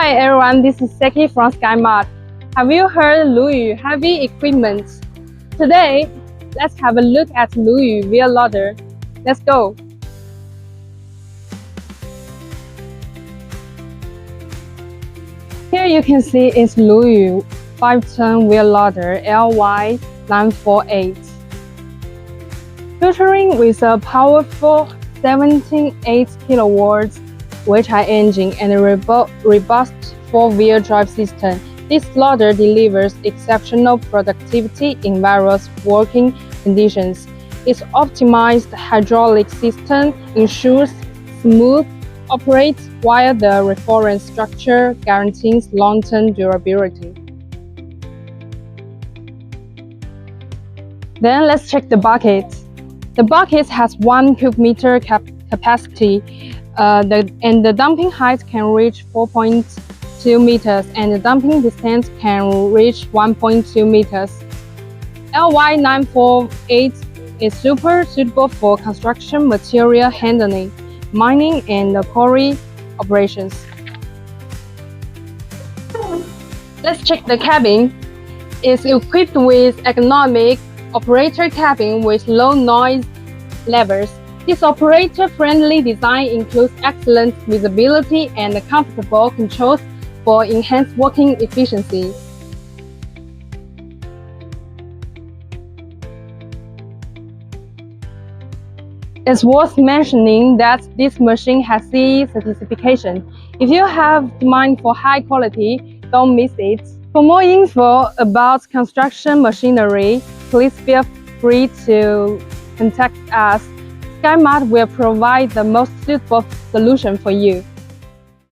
Hi everyone, this is Seki from Skymard. Have you heard LUYU heavy equipment? Today, let's have a look at LUYU wheel loader. Let's go! Here you can see it's LUYU 5-ton wheel loader LY948. Featuring with a powerful 78kW Weichai engine and a robust 4-wheel drive system, this loader delivers exceptional productivity in various working conditions. Its optimized hydraulic system ensures smooth operate while the reference structure guarantees long-term durability. Then let's check the bucket. The bucket has 1 cubic meter capacity. And the dumping height can reach 4.2 meters and the dumping distance can reach 1.2 meters. LY948 is super suitable for construction material handling, mining and quarry operations. Let's check the cabin. It's equipped with ergonomic operator cabin with low noise levels. This operator-friendly design includes excellent visibility and comfortable controls for enhanced working efficiency. It's worth mentioning that this machine has CE certification. If you have demand for high quality, don't miss it. For more info about construction machinery, please feel free to contact us. Skymard will provide the most suitable solution for you.